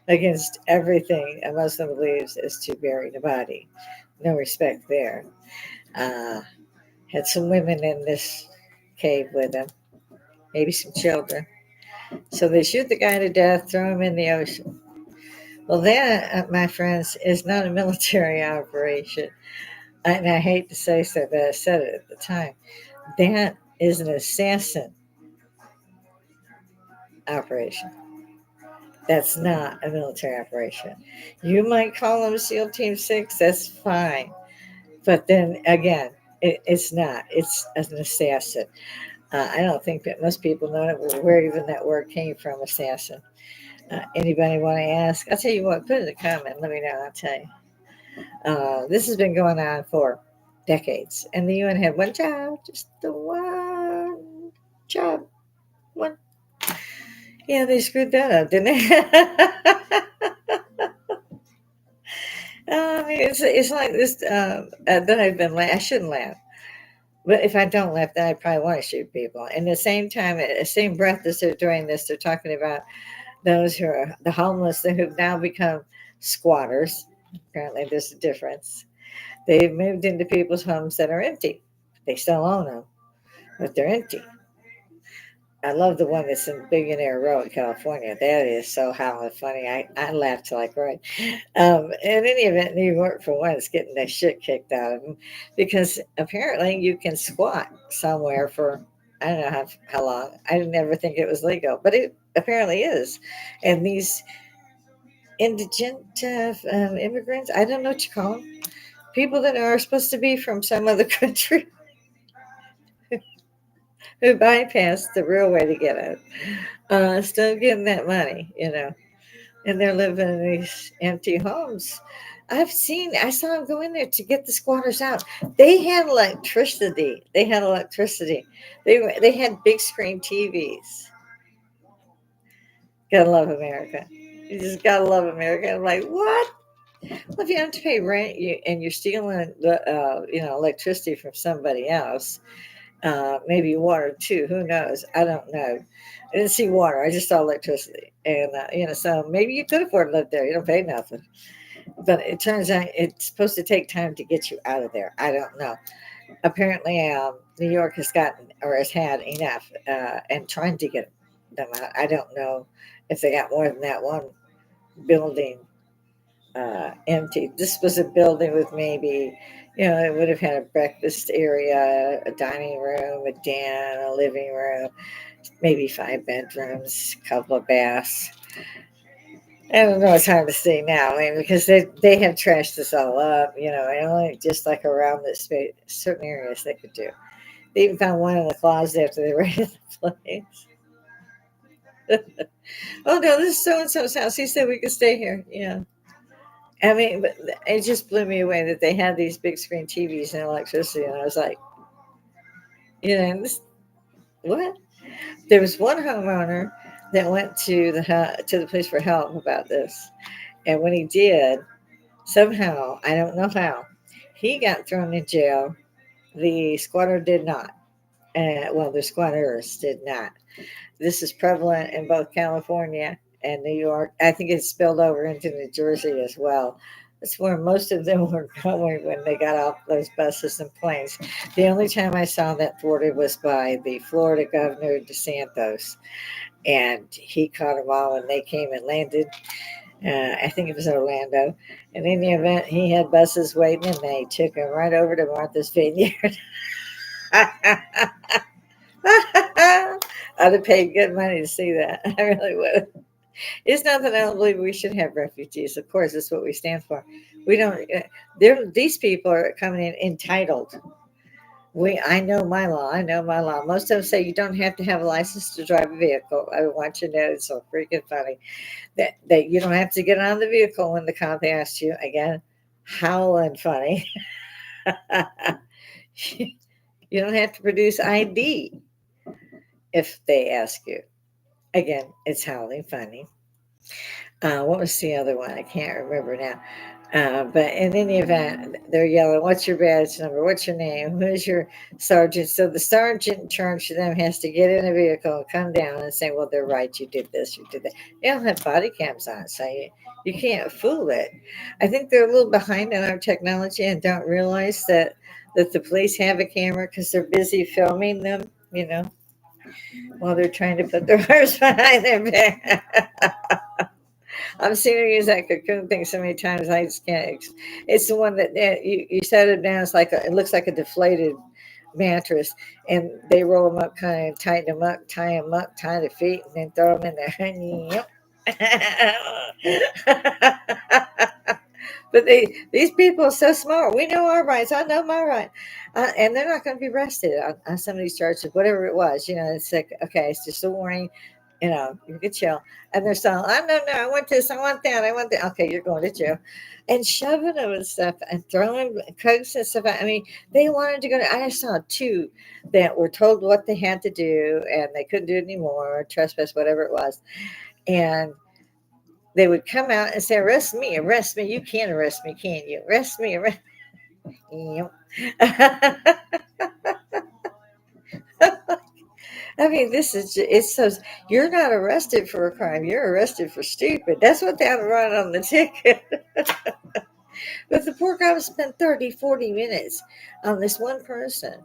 against everything a Muslim believes is to bury the body. No respect there. Uh, had some women in this cave with him, maybe some children. So they shoot the guy to death, throw him in the ocean. Well, that, my friends, is not a military operation. And I hate to say so, but I said it at the time. That is an assassin operation. That's not a military operation. You might call them SEAL Team 6, that's fine. But then again, it's not. It's an assassin. I don't think that most people know where even that word came from, assassin. Anybody want to ask? I'll tell you what, put in a comment. Let me know. I'll tell you. This has been going on for decades. And the UN had one job, just the one job. One. Yeah, they screwed that up, didn't they? I mean, it's like this that I've been I shouldn't laugh. But if I don't laugh, then I probably want to shoot people. And at the same time, at the same breath as they're doing this, they're talking about those who are the homeless who've now become squatters. Apparently, there's a difference. They've moved into people's homes that are empty. They still own them, but they're empty. I love the one that's in Billionaire Row in California. That is so howling funny. I laughed till I cried. In any event, New York, for one, is getting the shit kicked out of them because apparently you can squat somewhere for, I don't know how long. I didn't ever think it was legal, but it apparently is. And these indigent immigrants, I don't know what you call them, people that are supposed to be from some other country who bypassed the real way to get it, still getting that money, and they're living in these empty homes. I saw them go in there to get the squatters out. They had electricity. They had big screen TVs. Gotta love America. You just gotta love America. I'm like, what? Well, if you have to pay rent and you're stealing the electricity from somebody else, maybe water too. Who knows? I don't know. I didn't see water. I just saw electricity, and so maybe you could afford to live there. You don't pay nothing, but it turns out it's supposed to take time to get you out of there. I don't know. Apparently, New York has gotten or has had enough, and trying to get them out. I don't know if they got more than that one building empty. This was a building with maybe, it would have had a breakfast area, a dining room, a den, a living room, maybe 5 bedrooms, a couple of baths. I don't know. It's hard to say now. I mean, because they have trashed this all up, and only just like around this space, certain areas they could do. They even found one in the closet after they raided the place. Oh no, this is so and so's house. He said we could stay here. Yeah. I mean, but it just blew me away that they had these big screen TVs and electricity, and I was like, what? There was one homeowner that went to the police for help about this, and when he did, somehow I don't know how, he got thrown in jail. The squatter did not. Well, the squatters did not. This is prevalent in both California and New York. I think it's spilled over into New Jersey as well. That's where most of them were going when they got off those buses and planes. The only time I saw that thwarted was by the Florida Governor DeSantis, and he caught them all when they came and landed. I think it was Orlando. And in the event, he had buses waiting, and they took him right over to Martha's Vineyard. I'd have paid good money to see that. I really would. It's not that I don't believe we should have refugees. Of course, that's what we stand for. We don't. These people are coming in entitled. I know my law. I know my law. Most of them say you don't have to have a license to drive a vehicle. I want you to know it's so freaking funny that you don't have to get on the vehicle when the cop asks you. Again, howling funny. You don't have to produce ID if they ask you. Again, it's howling funny. What was the other one? I can't remember now. But in any event, they're yelling, "What's your badge number? What's your name? Who's your sergeant?" So the sergeant in charge of them has to get in a vehicle and come down and say, "Well, they're right. You did this. You did that." They don't have body cams on, so you can't fool it. I think they're a little behind on our technology and don't realize that the police have a camera because they're busy filming them, while they're trying to put their arms behind their back. I've seen her use that cocoon thing so many times. I just can't. It's the one that you set it down. It looks like a deflated mattress, and they roll them up, kind of tighten them up, tie the feet, and then throw them in there. But But these people are so smart. We know our rights. I know my right, and they're not going to be arrested on some of these charges, whatever it was. It's like, okay, it's just a warning. You could chill. And they're saying, "I no, no, I want this, I want that, I want that." Okay, you're going to jail, and shoving them and stuff, and throwing cokes and stuff. I mean, they wanted to go to. I saw two that were told what they had to do, and they couldn't do it anymore, trespass, whatever it was, and they would come out and say, "Arrest me, arrest me. You can't arrest me, can you? Arrest me, arrest me." I mean, it's so, you're not arrested for a crime. You're arrested for stupid. That's what they ought to write on the ticket. But the poor guy spent 30, 40 minutes on this one person.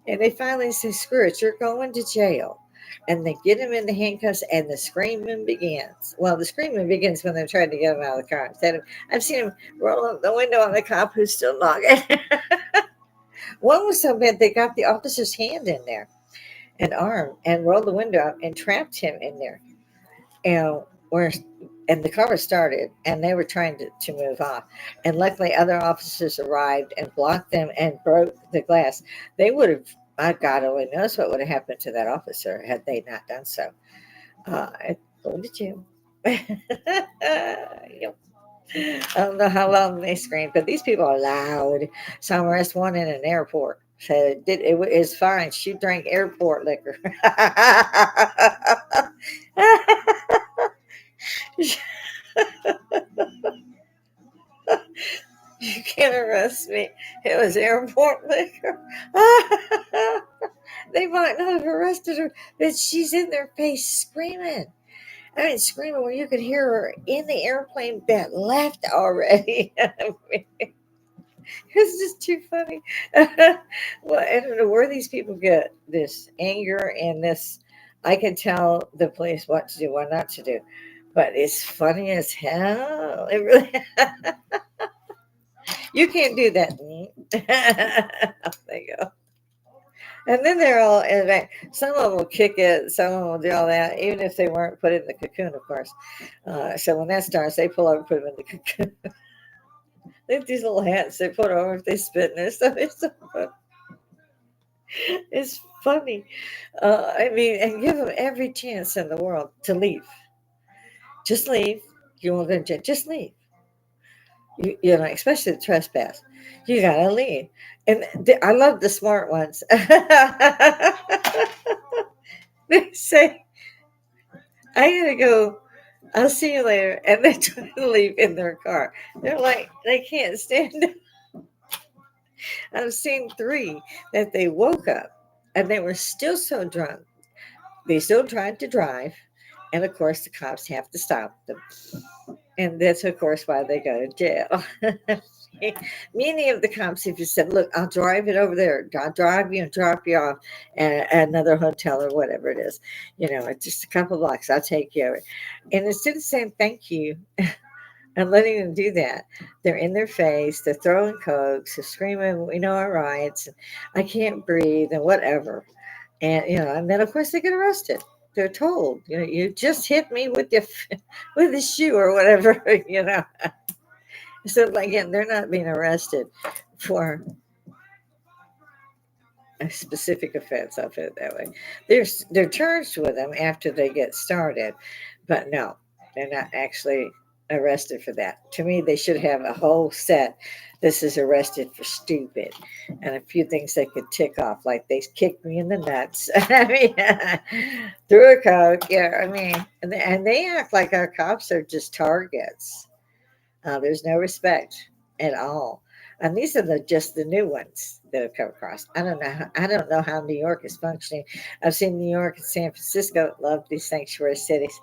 And they finally say, "Screw it, you're going to jail." And they get him in the handcuffs, and the screaming begins. Well, the screaming begins when they're trying to get him out of the car. I've seen him roll up the window on the cop who's still knocking. One was so bad they got the officer's hand in there, an arm, and rolled the window up and trapped him in there. And where and the car was started, and they were trying to move off. And luckily, other officers arrived and blocked them and broke the glass. They would have, my God only knows what would have happened to that officer had they not done so. Go to jail. Yep. I don't know how long they screamed, but these people are loud. Some arrest one in an airport. Said it is fine. She drank airport liquor. You can't arrest me. It was airport liquor. They might not have arrested her, but she's in their face screaming. I mean, screaming where you could hear her in the airplane that left already. I mean, it's just too funny. Well, I don't know where these people get this anger and this. I can tell the police what to do, what not to do, but it's funny as hell. It really. You can't do that. Off they go. And then they're all, in fact, some of them will kick it, some of them will do all that, even if they weren't put in the cocoon, of course. So when that starts, they pull over and put them in the cocoon. They have these little hats they put over if they spit in their stuff. It's so fun. It's funny. I mean, and give them every chance in the world to leave. Just leave. You won't go to jail. Just leave. Especially the trespass. You gotta leave. And I love the smart ones. They say, "I gotta go. I'll see you later." And they try to leave in their car. They're like, they can't stand it. I've seen three that they woke up and they were still so drunk. They still tried to drive. And of course, the cops have to stop them. And that's, of course, why they go to jail. Many of the cops, if you said, "Look, I'll drive it over there. I'll drive you and drop you off at another hotel," or whatever it is, it's just a couple blocks. I'll take you over. And instead of saying thank you and letting them do that, they're in their face, they're throwing cokes, they're screaming, "We know our rights. I can't breathe," and whatever. And then of course they get arrested. They're told, "You just hit me with your with the shoe or whatever." So again, they're not being arrested for a specific offense. I'll put it that way. They're charged with them after they get started, but no, they're not actually arrested for that. To me, they should have a whole set. This is arrested for stupid, and a few things they could tick off, like they kicked me in the nuts. I mean, threw a coke. Yeah, I mean, and they act like our cops are just targets. There's no respect at all, and these are just the new ones that have come across. I don't know how New York is functioning. I've seen New York and San Francisco. Love these sanctuary cities.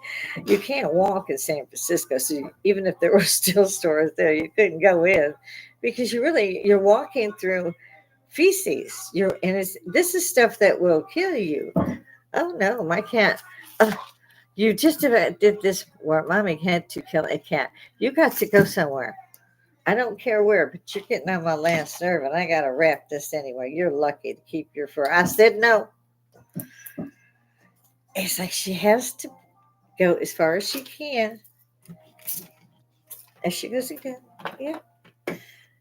You can't walk in San Francisco, so even if there were still stores there, you couldn't go in because you're walking through feces. This is stuff that will kill you. Oh no, my cat. You just about did this where mommy had to kill a cat. You got to go somewhere. I don't care where, but you're getting on my last nerve, and I got to wrap this anyway. You're lucky to keep your fur. I said no. It's like she has to go as far as she can. As she goes again. Yeah.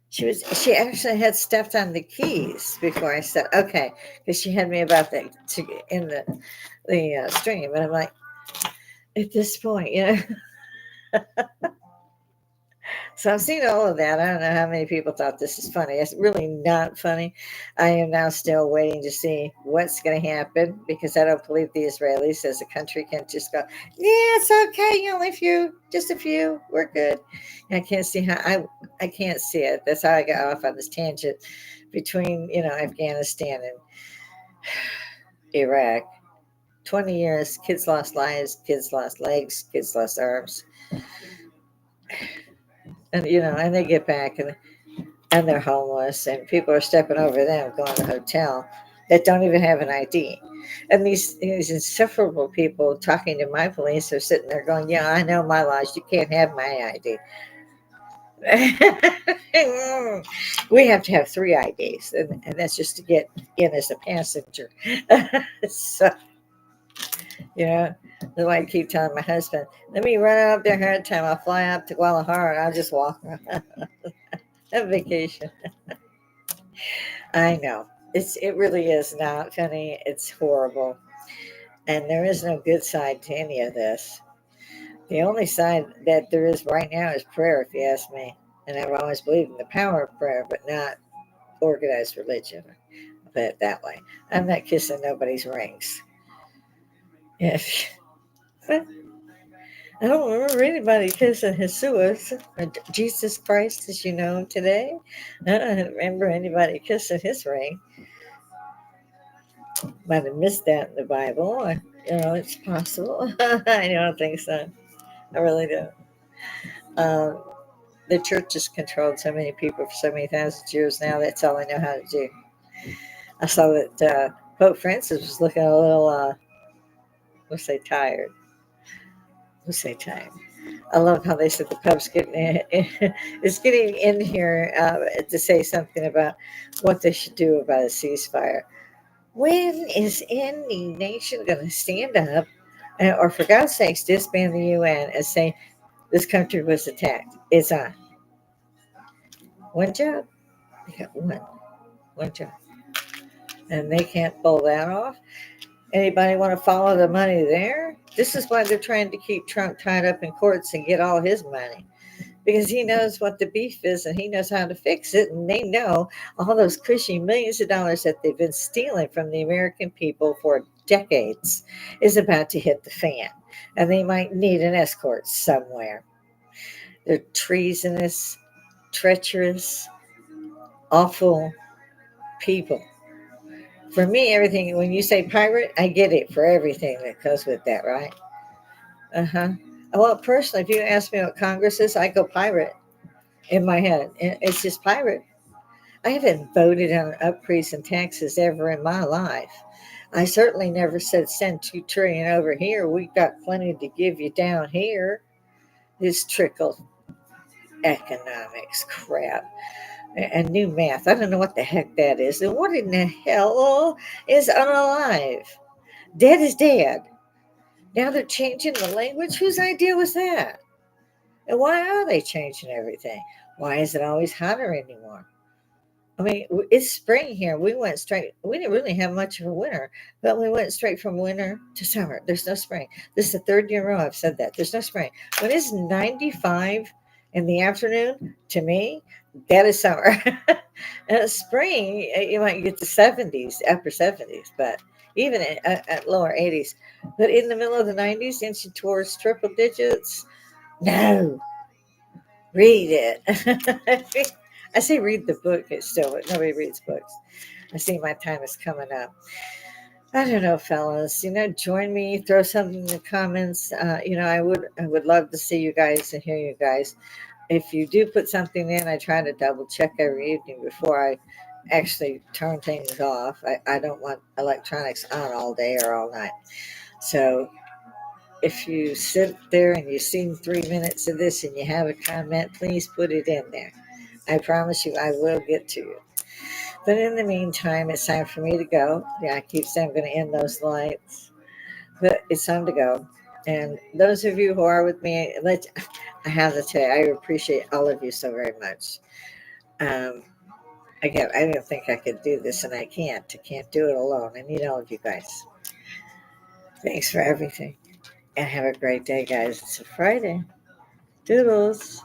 She actually had stepped on the keys before I said okay, because she had me about the to in the stream, and I'm like, at this point, So I've seen all of that. I don't know how many people thought this is funny. It's really not funny. I am now still waiting to see what's going to happen because I don't believe the Israelis as a country can just go, yeah, it's okay. Only a few, just a few. We're good. And I can't see how I can't see it. That's how I got off on this tangent between Afghanistan and Iraq. 20 years, kids lost lives, kids lost legs, kids lost arms, and they get back and they're homeless, and people are stepping over them going to the hotel that don't even have an ID. And these insufferable people talking to my police are sitting there going, yeah, I know my laws. You can't have my ID. We have to have three IDs, and that's just to get in as a passenger. So, you know, that's why I keep telling my husband, let me run out there ahead of time. I'll fly up to Guadalajara and I'll just walk around. Have vacation. I know. It really is not funny. It's horrible. And there is no good side to any of this. The only side that there is right now is prayer, if you ask me. And I've always believed in the power of prayer, but not organized religion. I'll put it that way. I'm not kissing nobody's rings. If I don't remember anybody kissing Jesus or Jesus Christ as you know him today. I don't remember anybody kissing his ring. Might have missed that in the Bible. It's possible. I don't think so. I really don't. Um, the church has controlled so many people for so many thousands of years now. That's all I know how to do. I saw that Pope Francis was looking a little, let's say, tired. Let's say tired. I love how they said the Pope's getting is getting in here to say something about what they should do about a ceasefire. When is any nation going to stand up or, for God's sakes, disband the UN and say this country was attacked? It's on. One job. They got one job. And they can't pull that off. Anybody want to follow the money there? This is why they're trying to keep Trump tied up in courts and get all his money. Because he knows what the beef is and he knows how to fix it. And they know all those cushy millions of dollars that they've been stealing from the American people for decades is about to hit the fan. And they might need an escort somewhere. They're treasonous, treacherous, awful people. For me, everything, when you say pirate, I get it for everything that goes with that, right? Uh huh. Well, personally, if you ask me what Congress is, I go pirate in my head. It's just pirate. I haven't voted on upgrades and taxes ever in my life. I certainly never said send 2 trillion over here. We've got plenty to give you down here. This trickle economics crap and new math. I don't know what the heck that is. And what in the hell is unalive? Dead is dead. Now they're changing the language. Whose idea was that? And why are they changing everything? Why is it always hotter anymore? I mean, it's spring here. We went straight. We didn't really have much of a winter, but we went straight from winter to summer. There's no spring. This is the third year in a row I've said that. There's no spring. When it's 95 in the afternoon, to me, that is summer. And spring, you might get to 70s, upper 70s, but even at lower 80s. But in the middle of the 90s, inching towards triple digits, no, read it. I say read the book still, but nobody reads books. I see my time is coming up. I don't know, fellas. Join me. Throw something in the comments. I would love to see you guys and hear you guys. If you do put something in, I try to double check every evening before I actually turn things off. I don't want electronics on all day or all night. So if you sit there and you've seen 3 minutes of this and you have a comment, please put it in there. I promise you I will get to you. But in the meantime, it's time for me to go. Yeah, I keep saying I'm going to end those lights, but it's time to go. And those of you who are with me, I have to tell you, I appreciate all of you so very much. Um, I don't think I could do this, and I can't. I can't do it alone. I need all of you guys. Thanks for everything, and have a great day, guys. It's a Friday. Doodles.